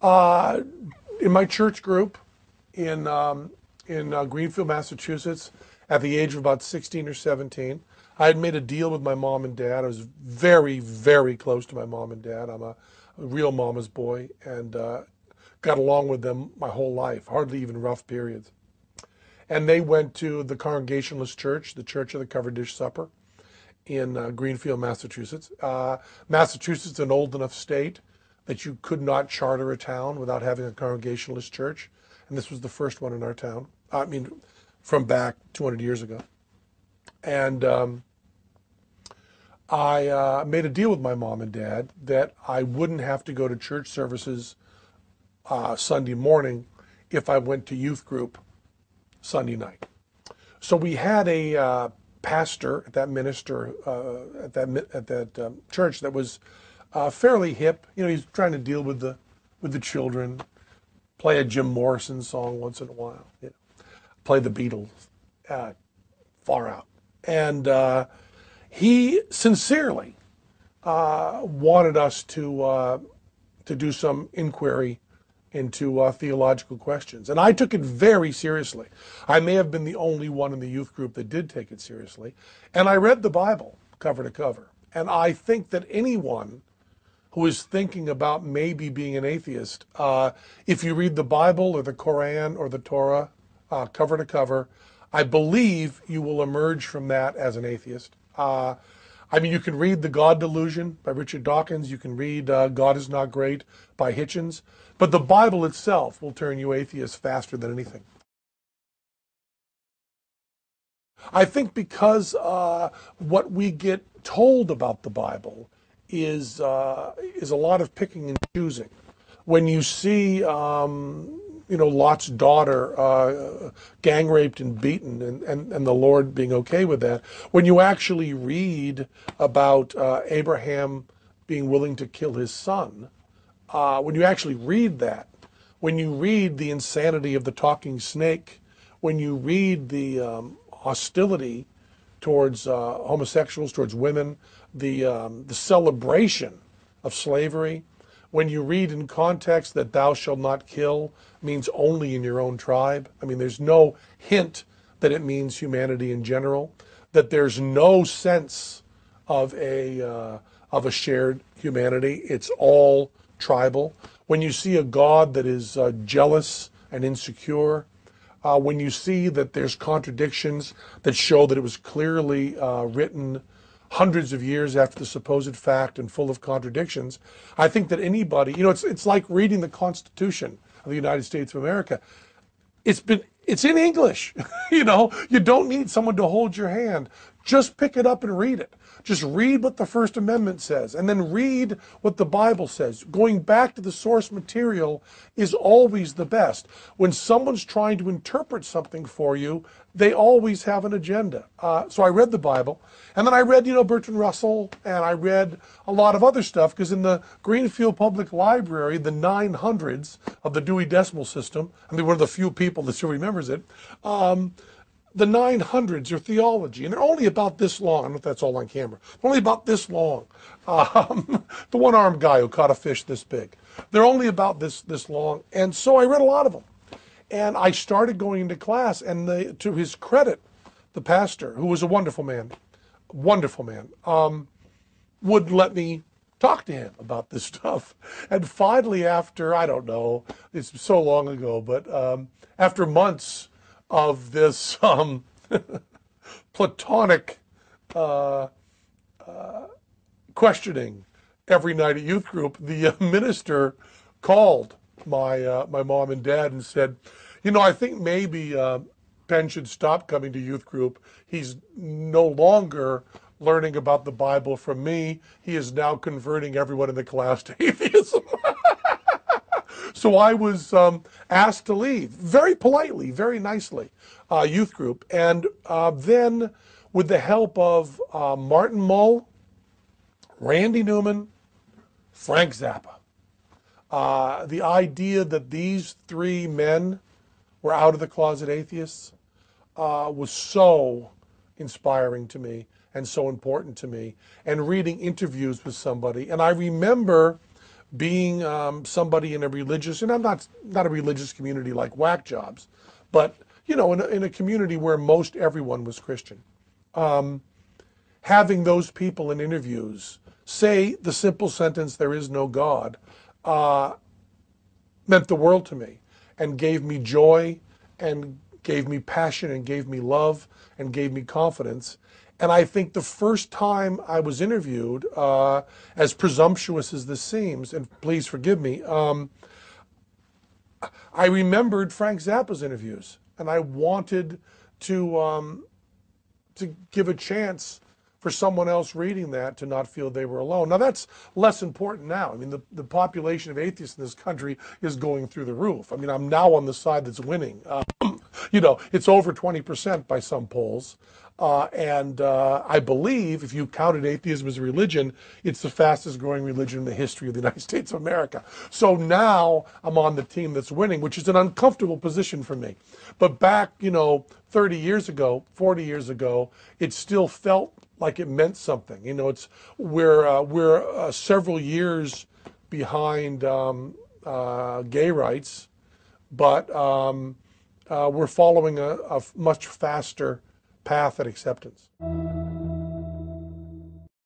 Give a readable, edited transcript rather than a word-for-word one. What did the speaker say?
Uh, in my church group in Greenfield, Massachusetts, at the age of about 16 or 17, I had made a deal with my mom and dad. I was very, very close to my mom and dad. I'm a real mama's boy, and got along with them my whole life, hardly even rough periods. And they went to the Congregationalist Church, the Church of the Covered Dish Supper, in Greenfield, Massachusetts. Massachusetts is an old enough state that you could not charter a town without having a Congregationalist church. And this was the first one in our town. I mean, from back 200 years ago. And I made a deal with my mom and dad that I wouldn't have to go to church services Sunday morning if I went to youth group Sunday night. So we had a pastor, that minister at that church that was fairly hip. You know, he's trying to deal with the children, play a Jim Morrison song once in a while, you know, play the Beatles, far out. And he sincerely wanted us to do some inquiry into theological questions. And I took it very seriously. I may have been the only one in the youth group that did take it seriously. And I read the Bible cover to cover. And I think that anyone who is thinking about maybe being an atheist, if you read the Bible or the Quran or the Torah cover to cover, I believe you will emerge from that as an atheist. I mean, you can read The God Delusion by Richard Dawkins. You can read God is Not Great by Hitchens. But the Bible itself will turn you atheist faster than anything. I think because what we get told about the Bible is a lot of picking and choosing. When you see, you know, Lot's daughter gang raped and beaten, and the Lord being okay with that, when you actually read about Abraham being willing to kill his son, when you actually read that, when you read the insanity of the talking snake, when you read the hostility towards homosexuals, towards women, the celebration of slavery, when you read in context that thou shalt not kill means only in your own tribe. I mean, there's no hint that it means humanity in general, that there's no sense of a shared humanity. It's all tribal. When you see a God that is jealous and insecure, when you see that there's contradictions that show that it was clearly written hundreds of years after the supposed fact and full of contradictions, I think that anybody, you know, it's like reading the Constitution of the United States of America. It's in English. You know, you don't need someone to hold your hand. Just pick it up and read it. Just read what the First Amendment says, and then read what the Bible says. Going back to the source material is always the best. When someone's trying to interpret something for you, they always have an agenda. So I read the Bible, and then I read, you know, Bertrand Russell, and I read a lot of other stuff, because in the Greenfield Public Library, the 900s of the Dewey Decimal System, I mean, one of the few people that still remembers it, the 900s are theology, and they're only about this long. I don't know if that's all on camera. They're only about this long. The one-armed guy who caught a fish this big. They're only about this long. And so I read a lot of them. And I started going into class, and to his credit, the pastor, who was a wonderful man, would let me talk to him about this stuff. And finally, after, I don't know, it's so long ago, but after months of this platonic questioning every night at youth group, the minister called my mom and dad and said, you know, I think maybe Penn should stop coming to youth group. He's no longer learning about the Bible from me. He is now converting everyone in the class to atheism. So I was asked to leave, very politely, very nicely, youth group. And then with the help of Martin Mull, Randy Newman, Frank Zappa, the idea that these three men were out of the closet atheists was so inspiring to me and so important to me. And reading interviews with somebody. And I remember being somebody in a religious, and I'm not a religious community like whack jobs, but you know, in a community where most everyone was Christian, having those people in interviews say the simple sentence, "There is no God," meant the world to me, and gave me joy, and gave me passion, and gave me love, and gave me confidence. And I think the first time I was interviewed, as presumptuous as this seems, and please forgive me, I remembered Frank Zappa's interviews, and I wanted to give a chance for someone else reading that to not feel they were alone. Now that's less important now. I mean, the population of atheists in this country is going through the roof. I mean, I'm now on the side that's winning. You know, it's over 20% by some polls. And I believe, if you counted atheism as a religion, it's the fastest growing religion in the history of the United States of America. So now I'm on the team that's winning, which is an uncomfortable position for me. But back, you know, 30 years ago, 40 years ago, it still felt like it meant something. You know, we're several years behind gay rights, but we're following a much faster path at acceptance.